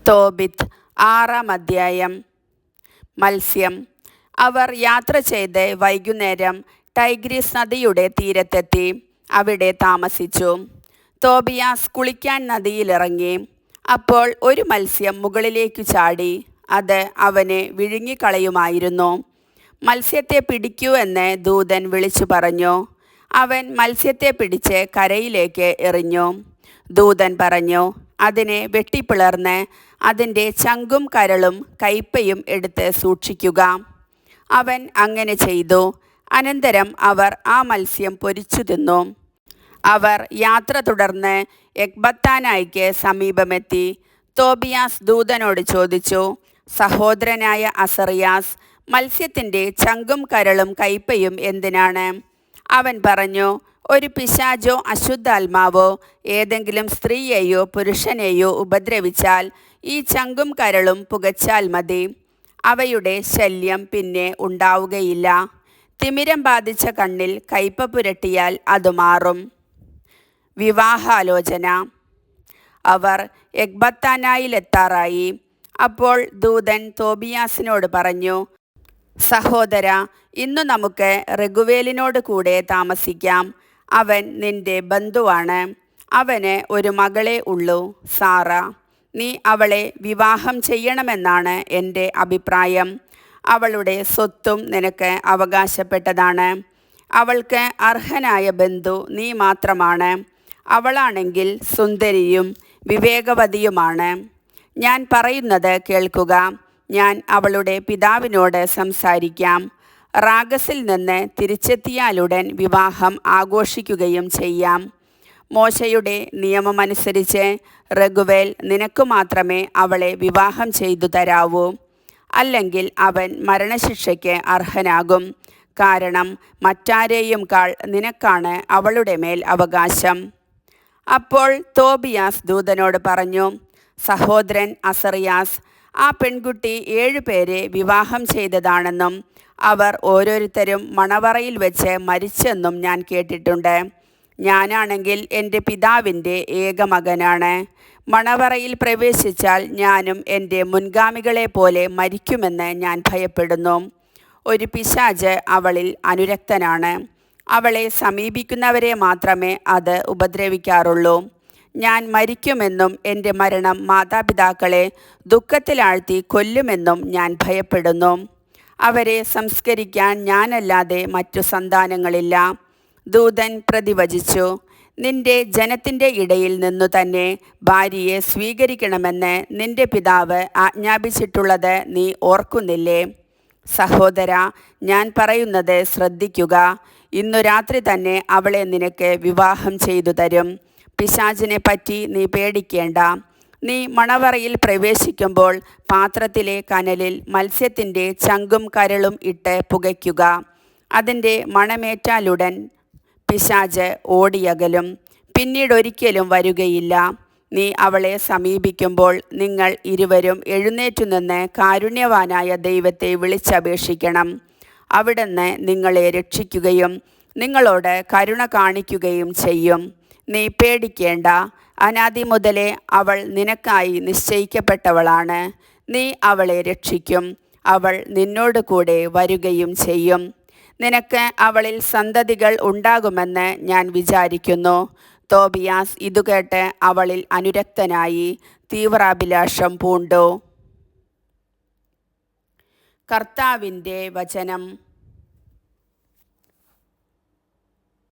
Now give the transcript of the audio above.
തോബിത്ത് 6-ാം അധ്യായം. മത്സ്യം. അവർ യാത്ര ചെയ്ത് വൈകുന്നേരം ടൈഗ്രീസ് നദിയുടെ തീരത്തെത്തി അവിടെ താമസിച്ചു. തോബിയാസ് കുളിക്കാൻ നദിയിലിറങ്ങി. അപ്പോൾ ഒരു മത്സ്യം മുകളിലേക്കു ചാടി. അത് അവനെ വിഴുങ്ങിക്കളയുമായിരുന്നു. മത്സ്യത്തെ പിടിക്കൂ എന്ന് ദൂതൻ വിളിച്ചു പറഞ്ഞു. അവൻ മത്സ്യത്തെ പിടിച്ച് കരയിലേക്ക് എറിഞ്ഞു. ദൂതൻ പറഞ്ഞു, അതിനെ വെട്ടിപ്പിളർന്ന് അതിൻ്റെ ചങ്കും കരളും കൈപ്പയും എടുത്ത് സൂക്ഷിക്കുക. അവൻ അങ്ങനെ ചെയ്തു. അനന്തരം അവർ ആ മത്സ്യം പൊരിച്ചു തിന്നു. അവർ യാത്ര തുടർന്ന് എക്ബത്താനായ്ക്ക് സമീപമെത്തി. തോബിയാസ് ദൂതനോട് ചോദിച്ചു, സഹോദരനായ അസറിയാസ്, മത്സ്യത്തിൻ്റെ ചങ്കും കരളും കൈപ്പയും എന്തിനാണ്? അവൻ പറഞ്ഞു, ഒരു പിശാചോ അശുദ്ധാത്മാവോ ഏതെങ്കിലും സ്ത്രീയെയോ പുരുഷനെയോ ഉപദ്രവിച്ചാൽ ഈ ചങ്കും കരളും പുകച്ചാൽ മതി. അവയുടെ ശല്യം പിന്നെ ഉണ്ടാവുകയില്ല. തിമിരം ബാധിച്ച കണ്ണിൽ കയ്പ പുരട്ടിയാൽ അത് മാറും. വിവാഹാലോചന. അവർ എക്ബത്താനായിലെത്താറായി. അപ്പോൾ ദൂതൻ തോബിയാസിനോട് പറഞ്ഞു, സഹോദര, ഇന്നു നമുക്ക് റെഗുവേലിനോട് കൂടെ താമസിക്കാം. അവൻ നിന്റെ ബന്ധുവാണ്. അവന് ഒരു മകളേ ഉള്ളൂ, സാറ. നീ അവളെ വിവാഹം ചെയ്യണമെന്നാണ് എൻ്റെ അഭിപ്രായം. അവളുടെ സ്വത്തും നിനക്ക് അവകാശപ്പെട്ടതാണ്. അവൾക്ക് അർഹനായ ബന്ധു നീ മാത്രമാണ്. അവളാണെങ്കിൽ സുന്ദരിയും വിവേകവതിയുമാണ്. ഞാൻ പറയുന്നത് കേൾക്കുക. ഞാൻ അവളുടെ പിതാവിനോട് സംസാരിക്കാം. റാഗസിൽ നിന്ന് തിരിച്ചെത്തിയാലുടൻ വിവാഹം ആഘോഷിക്കുകയും ചെയ്യാം. മോശയുടെ നിയമമനുസരിച്ച് റെഗുവേൽ നിനക്കു മാത്രമേ അവളെ വിവാഹം ചെയ്തു തരാവൂ. അല്ലെങ്കിൽ അവൻ മരണശിക്ഷയ്ക്ക് അർഹനാകും. കാരണം മറ്റാരെയും കാൾ നിനക്കാണ് അവളുടെ മേൽ അവകാശം. അപ്പോൾ തോബിയാസ് ദൂതനോട് പറഞ്ഞു, സഹോദരൻ അസറിയാസ്, ആ പെൺകുട്ടി 7 പേരെ വിവാഹം ചെയ്തതാണെന്നും അവർ ഓരോരുത്തരും മണവറയിൽ വെച്ച് മരിച്ചെന്നും ഞാൻ കേട്ടിട്ടുണ്ട്. ഞാനാണെങ്കിൽ എൻ്റെ പിതാവിൻ്റെ ഏക മകനാണ്. മണവറയിൽ പ്രവേശിച്ചാൽ ഞാനും എൻ്റെ മുൻഗാമികളെ പോലെ മരിക്കുമെന്ന് ഞാൻ ഭയപ്പെടുന്നു. ഒരു പിശാച് അവളിൽ അനുരക്തനാണ്. അവളെ സമീപിക്കുന്നവരെ മാത്രമേ അത് ഉപദ്രവിക്കാറുള്ളൂ. ഞാൻ മരിക്കുമെന്നും എൻ്റെ മരണം മാതാപിതാക്കളെ ദുഃഖത്തിലാഴ്ത്തി കൊല്ലുമെന്നും ഞാൻ ഭയപ്പെടുന്നു. അവരെ സംസ്കരിക്കാൻ ഞാനല്ലാതെ മറ്റു സന്താനങ്ങളില്ല. ദൂതൻ പ്രതിവചിച്ചു, നിന്റെ ജനത്തിൻ്റെ ഇടയിൽ നിന്നു തന്നെ ഭാര്യയെ സ്വീകരിക്കണമെന്ന് നിന്റെ പിതാവ് ആജ്ഞാപിച്ചിട്ടുള്ളത് നീ ഓർക്കുന്നില്ലേ? സഹോദര, ഞാൻ പറയുന്നത് ശ്രദ്ധിക്കുക. ഇന്നു രാത്രി തന്നെ അവളെ നിനക്ക് വിവാഹം ചെയ്തു തരും. പിശാചിനെ പറ്റി നീ പേടിക്കേണ്ട. നീ മണവറയിൽ പ്രവേശിക്കുമ്പോൾ പാത്രത്തിലെ കനലിൽ മത്സ്യത്തിൻ്റെ ചങ്കും കരളും ഇട്ട് പുകയ്ക്കുക. അതിൻ്റെ മണമേറ്റാലുടൻ പിശാച് ഓടിയകലും, പിന്നീടൊരിക്കലും വരുകയില്ല. നീ അവളെ സമീപിക്കുമ്പോൾ നിങ്ങൾ ഇരുവരും എഴുന്നേറ്റുനിന്ന് കാരുണ്യവാനായ ദൈവത്തെ വിളിച്ചപേക്ഷിക്കണം. അവിടുന്ന് നിങ്ങളെ രക്ഷിക്കുകയും നിങ്ങളോട് കരുണ കാണിക്കുകയും ചെയ്യും. നീ പേടിക്കേണ്ട. അനാദി മുതലേ അവൾ നിനക്കായി നിശ്ചയിക്കപ്പെട്ടവളാണ്. നീ അവളെ രക്ഷിക്കും. അവൾ നിന്നോട് കൂടെ വരികയും ചെയ്യും. നിനക്ക് അവളിൽ സന്തതികൾ ഉണ്ടാകുമെന്ന് ഞാൻ വിചാരിക്കുന്നു. തോബിയാസ് ഇതുകേട്ട് അവളിൽ അനുരക്തനായി തീവ്രാഭിലാഷം പൂണ്ടു. കർത്താവിൻ്റെ വചനം.